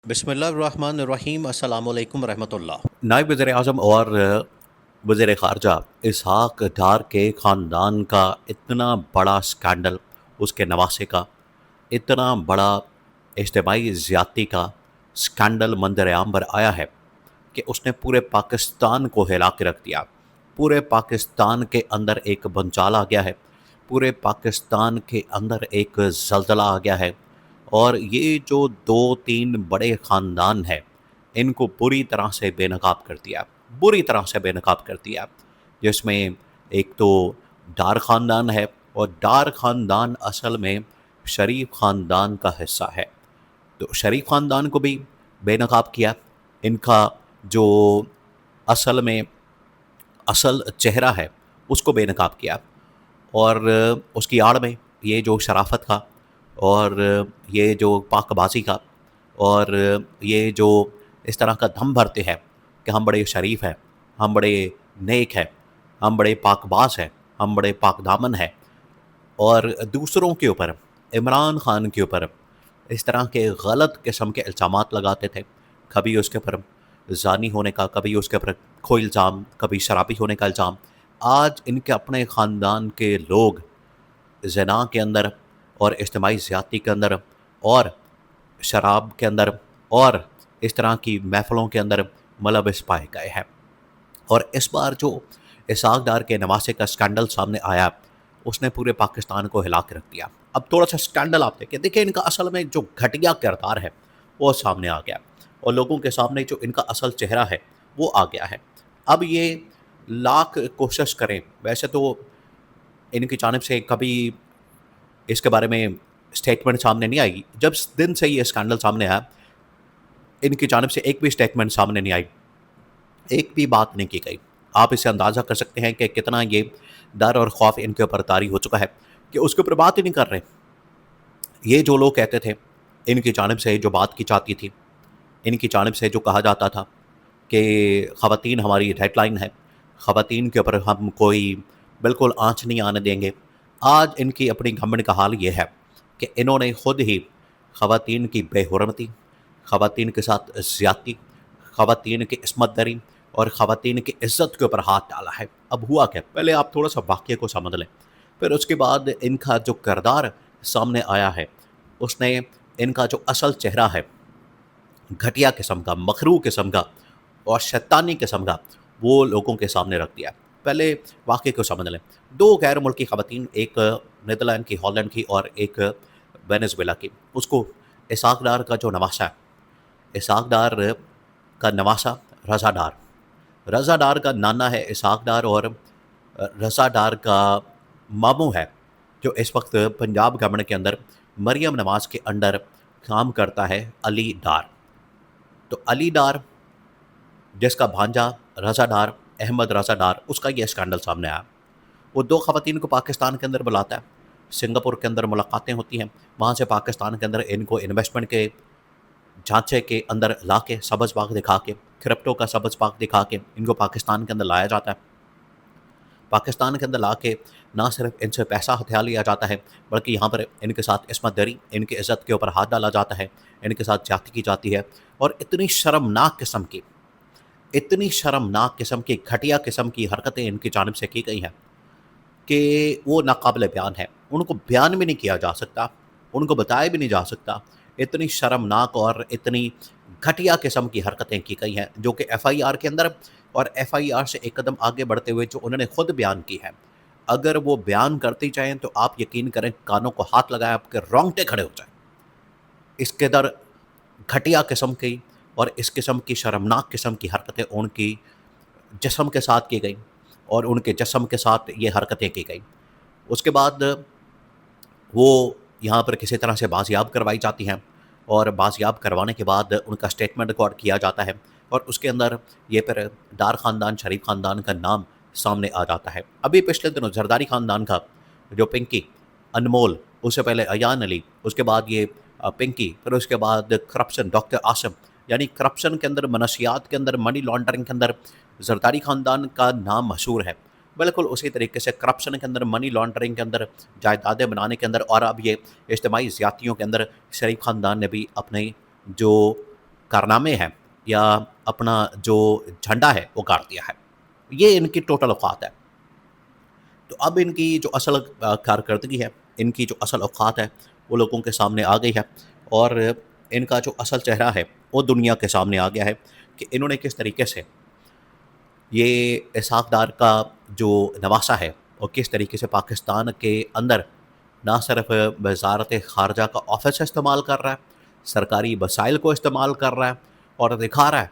بسم اللہ الرحمن الرحیم، السلام علیکم ورحمۃ اللہ۔ نائب وزیر اعظم اور وزیر خارجہ اسحاق ڈار کے خاندان کا اتنا بڑا سکینڈل، اس کے نواسے کا اتنا بڑا اجتماعی زیادتی کا سکینڈل منظر عام پر آیا ہے کہ اس نے پورے پاکستان کو ہلا کے رکھ دیا۔ پورے پاکستان کے اندر ایک بھونچال آ گیا ہے، پورے پاکستان کے اندر ایک زلزلہ آ گیا ہے، اور یہ جو دو تین بڑے خاندان ہیں ان کو بری طرح سے بے نقاب کر دیا، بری طرح سے بے نقاب کر دیا، جس میں ایک تو ڈار خاندان ہے، اور ڈار خاندان اصل میں شریف خاندان کا حصہ ہے، تو شریف خاندان کو بھی بے نقاب کیا۔ ان کا جو اصل میں اصل چہرہ ہے اس کو بے نقاب کیا، اور اس کی آڑ میں یہ جو شرافت کا اور یہ جو پاک بازی کا اور یہ جو اس طرح کا دم بھرتے ہیں کہ ہم بڑے شریف ہیں، ہم بڑے نیک ہیں، ہم بڑے پاک باز ہیں، ہم بڑے پاک دامن ہیں، اور دوسروں کے اوپر، عمران خان کے اوپر اس طرح کے غلط قسم کے الزامات لگاتے تھے، کبھی اس کے اوپر زانی ہونے کا، کبھی اس کے اوپر کوئی الزام، کبھی شرابی ہونے کا الزام۔ آج ان کے اپنے خاندان کے لوگ زنا کے اندر اور اجتماعی زیادتی کے اندر اور شراب کے اندر اور اس طرح کی محفلوں کے اندر ملوث پائے گئے ہیں۔ اور اس بار جو اسحاق ڈار کے نواسے کا سکینڈل سامنے آیا، اس نے پورے پاکستان کو ہلا کے رکھ دیا۔ اب تھوڑا سا سکینڈل آپ دیکھیں ان کا اصل میں جو گھٹیا کردار ہے وہ سامنے آ گیا، اور لوگوں کے سامنے جو ان کا اصل چہرہ ہے وہ آ گیا ہے۔ اب یہ لاکھ کوشش کریں، ویسے تو ان کی جانب سے کبھی اس کے بارے میں اسٹیٹمنٹ سامنے نہیں آئی، جب دن سے یہ اسکینڈل سامنے آیا ان کی جانب سے ایک بھی اسٹیٹمنٹ سامنے نہیں آئی، ایک بھی بات نہیں کی گئی۔ آپ اس سے اندازہ کر سکتے ہیں کہ کتنا یہ ڈر اور خوف ان کے اوپر طاری ہو چکا ہے کہ اس کے اوپر بات ہی نہیں کر رہے۔ یہ جو لوگ کہتے تھے، ان کی جانب سے جو بات کی جاتی تھی، ان کی جانب سے جو کہا جاتا تھا کہ خواتین ہماری ریڈ لائن ہے، خواتین کے اوپر ہم کوئی بالکل آنچ نہیں آنے دیں گے، آج ان کی اپنی گھمنڈ کا حال یہ ہے کہ انہوں نے خود ہی خواتین کی بے حرمتی، خواتین کے ساتھ زیادتی، خواتین کی عصمت دری اور خواتین کی عزت کے اوپر ہاتھ ڈالا ہے۔ اب ہوا کیا، پہلے آپ تھوڑا سا واقعے کو سمجھ لیں، پھر اس کے بعد ان کا جو کردار سامنے آیا ہے، اس نے ان کا جو اصل چہرہ ہے، گھٹیا قسم کا، مخروع قسم کا اور شیطانی قسم کا، وہ لوگوں کے سامنے رکھ دیا۔ پہلے واقعے کو سمجھ لیں، دو غیر ملکی خواتین، ایک نیدرلینڈ کی، ہالینڈ کی، اور ایک وینزویلا کی، اس کو اسحاق ڈار کا جو نواسہ ہے، اسحاق ڈار کا نواسہ رضا ڈار، رضا ڈار کا نانا ہے اسحاق ڈار، اور رضا ڈار کا ماموں ہے جو اس وقت پنجاب گورنمنٹ کے اندر مریم نواز کے انڈر کام کرتا ہے، علی ڈار۔ تو علی ڈار جس کا بھانجا رضا ڈار، احمد رضا ڈار، اس کا یہ اسکینڈل سامنے آیا۔ وہ دو خواتین کو پاکستان کے اندر بلاتا ہے، سنگاپور کے اندر ملاقاتیں ہوتی ہیں، وہاں سے پاکستان کے اندر ان کو انویسٹمنٹ کے جھانچے کے اندر لا کے، سبز باغ دکھا کے، کرپٹو کا سبز باغ دکھا کے ان کو پاکستان کے اندر لایا جاتا ہے۔ پاکستان کے اندر لا کے نہ صرف ان سے پیسہ ہتھیا لیا جاتا ہے، بلکہ یہاں پر ان کے ساتھ عصمت دری، ان کی عزت کے اوپر ہاتھ ڈالا جاتا ہے، ان کے ساتھ زیادتی کی جاتی ہے، اور اتنی شرمناک قسم کی، اتنی شرمناک قسم کی، گھٹیا قسم کی حرکتیں ان کی جانب سے کی گئی ہیں کہ وہ ناقابل بیان ہے، ان کو بیان بھی نہیں کیا جا سکتا، ان کو بتایا بھی نہیں جا سکتا۔ اتنی شرمناک اور اتنی گھٹیا قسم کی حرکتیں کی گئی ہیں، جو کہ ایف آئی آر کے اندر، اور ایف آئی آر سے ایک قدم آگے بڑھتے ہوئے جو انہوں نے خود بیان کی ہے، اگر وہ بیان کرتی چاہیں تو آپ یقین کریں کانوں کو ہاتھ لگائیں، آپ کے رونگٹے کھڑے ہو جائیں۔ اس کے در گھٹیا قسم کی اور اس قسم کی شرمناک قسم کی حرکتیں ان کی جسم کے ساتھ کی گئیں، اور ان کے جسم کے ساتھ یہ حرکتیں کی گئیں۔ اس کے بعد وہ یہاں پر کسی طرح سے بازیاب کروائی جاتی ہیں، اور بازیاب کروانے کے بعد ان کا اسٹیٹمنٹ ریکارڈ کیا جاتا ہے، اور اس کے اندر یہ پھر ڈار خاندان، شریف خاندان کا نام سامنے آ جاتا ہے۔ ابھی پچھلے دنوں زرداری خاندان کا جو پنکی، انمول، اس سے پہلے ایان علی، اس کے بعد یہ پنکی، پھر اس کے بعد کرپشن، ڈاکٹر عاصم، یعنی کرپشن کے اندر، منشیات کے اندر، منی لانڈرنگ کے اندر زرداری خاندان کا نام مشہور ہے۔ بالکل اسی طریقے سے کرپشن کے اندر، منی لانڈرنگ کے اندر، جائیدادیں بنانے کے اندر، اور اب یہ اجتماعی زیادتیوں کے اندر شریف خاندان نے بھی اپنے جو کارنامے ہیں یا اپنا جو جھنڈا ہے وہ گاڑ دیا ہے. یہ ان کی ٹوٹل اوقات ہے. تو اب ان کی جو اصل کارکردگی ہے، ان کی جو اصل اوقات ہے وہ لوگوں کے سامنے آ گئی ہے، اور ان کا جو اصل چہرہ ہے وہ دنیا کے سامنے آ گیا ہے کہ انہوں نے کس طریقے سے یہ اسحاق ڈار کا جو نواسہ ہے وہ کس طریقے سے پاکستان کے اندر نہ صرف وزارت خارجہ کا آفس استعمال کر رہا ہے، سرکاری وسائل کو استعمال کر رہا ہے اور دکھا رہا ہے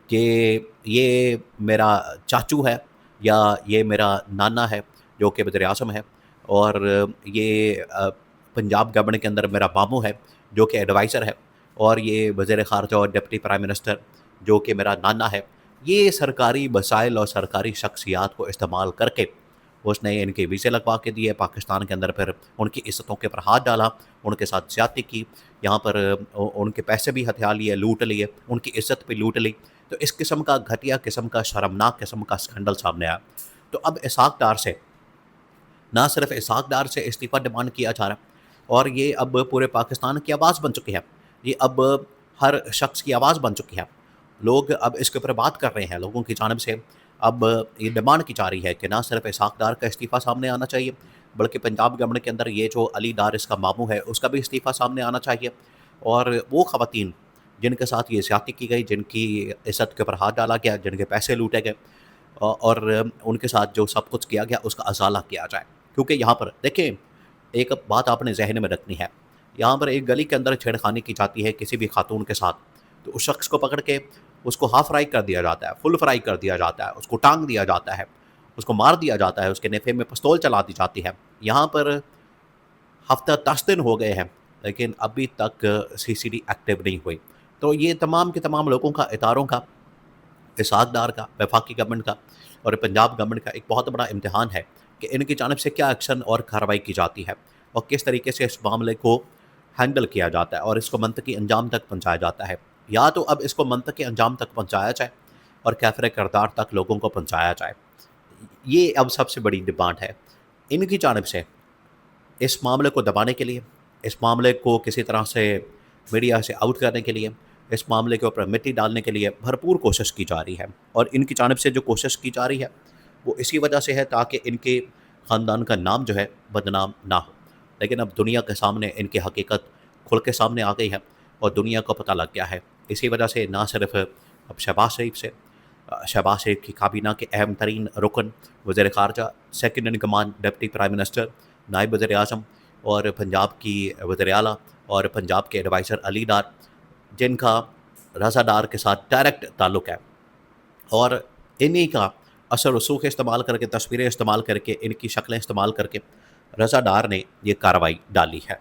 کہ یہ میرا چاچو ہے یا یہ میرا نانا ہے جو کہ وزیر اعظم ہے، اور یہ پنجاب گورنمنٹ کے اندر میرا ماموں ہے جو کہ ایڈوائزر ہے، اور یہ وزیر خارجہ اور ڈپٹی پرائم منسٹر جو کہ میرا نانا ہے. یہ سرکاری وسائل اور سرکاری شخصیات کو استعمال کر کے اس نے ان کے ویزے لگوا کے دیے پاکستان کے اندر، پھر ان کی عزتوں کے پر ہاتھ ڈالا، ان کے ساتھ زیادتی کی، یہاں پر ان کے پیسے بھی ہتھیار لیے، لوٹ لیے، ان کی عزت بھی لوٹ لی. تو اس قسم کا گھٹیا قسم کا شرمناک قسم کا اسکینڈل سامنے آیا. تو اب اسحاق ڈار سے نہ صرف اسحاق ڈار سے استعفیٰ ڈیمانڈ کیا جا رہا ہے، اور یہ اب پورے پاکستان کی آواز بن چکی ہے، یہ اب ہر شخص کی آواز بن چکی ہے. لوگ اب اس کے اوپر بات کر رہے ہیں، لوگوں کی جانب سے اب یہ ڈیمانڈ کی جا رہی ہے کہ نہ صرف اسحاق ڈار کا استعفیٰ سامنے آنا چاہیے، بلکہ پنجاب گورنمنٹ کے اندر یہ جو علی ڈار اس کا ماموں ہے اس کا بھی استعفیٰ سامنے آنا چاہیے، اور وہ خواتین جن کے ساتھ یہ زیادتی کی گئی، جن کی عزت کے اوپر ہاتھ ڈالا گیا، جن کے پیسے لوٹے گئے، اور ان کے ساتھ جو سب کچھ کیا گیا اس کا ازالہ کیا جائے. کیونکہ یہاں پر دیکھیں، ایک بات آپ نے ذہن میں رکھنی ہے، یہاں پر ایک گلی کے اندر چھیڑخانی کی جاتی ہے کسی بھی خاتون کے ساتھ، تو اس شخص کو پکڑ کے اس کو ہاف فرائی کر دیا جاتا ہے، فل فرائی کر دیا جاتا ہے، اس کو ٹانگ دیا جاتا ہے، اس کو مار دیا جاتا ہے، اس کے نیفے میں پستول چلا دی جاتی ہے. یہاں پر ہفتہ 10 دن ہو گئے ہیں لیکن ابھی تک سی سی ڈی ایکٹیو نہیں ہوئی. تو یہ تمام کے تمام لوگوں کا، اداروں کا، اسحاق ڈار کا، وفاقی گورنمنٹ کا اور پنجاب گورنمنٹ کا ایک بہت بڑا امتحان ہے کہ ان کی جانب سے کیا ایکشن اور کارروائی کی جاتی ہے اور کس طریقے سے اس معاملے کو ہینڈل کیا جاتا ہے اور اس کو منطقی انجام تک پہنچایا جاتا ہے. یا تو اب اس کو منطقی انجام تک پہنچایا جائے اور کیفر کردار تک لوگوں کو پہنچایا جائے. یہ اب سب سے بڑی ڈیمانڈ ہے ان کی جانب سے. اس معاملے کو دبانے کے لیے، اس معاملے کو کسی طرح سے میڈیا سے آؤٹ کرنے کے لیے، اس معاملے کے اوپر مٹی ڈالنے کے لیے بھرپور کوشش کی جا رہی ہے، اور ان کی جانب سے جو کوشش کی جا رہی ہے وہ اسی وجہ سے ہے تاکہ ان کے خاندان کا نام جو ہے بدنام نہ ہو. لیکن اب دنیا کے سامنے ان کی حقیقت کھل کے سامنے آ گئی ہے اور دنیا کو پتہ لگ گیا ہے. اسی وجہ سے نہ صرف اب شہباز شریف کی کابینہ کے اہم ترین رکن، وزیر خارجہ، second in command deputy prime minister, نائب وزیر اعظم اور پنجاب کی وزیر اعلیٰ اور پنجاب کے ایڈوائزر علی ڈار، جن کا رضا ڈار کے ساتھ ڈائریکٹ تعلق ہے، اور انہی کا اثر رسوخ استعمال کر کے، تصویریں استعمال کر کے، ان کی شکلیں استعمال کر کے رضا ڈار نے یہ کارروائی ڈالی ہے.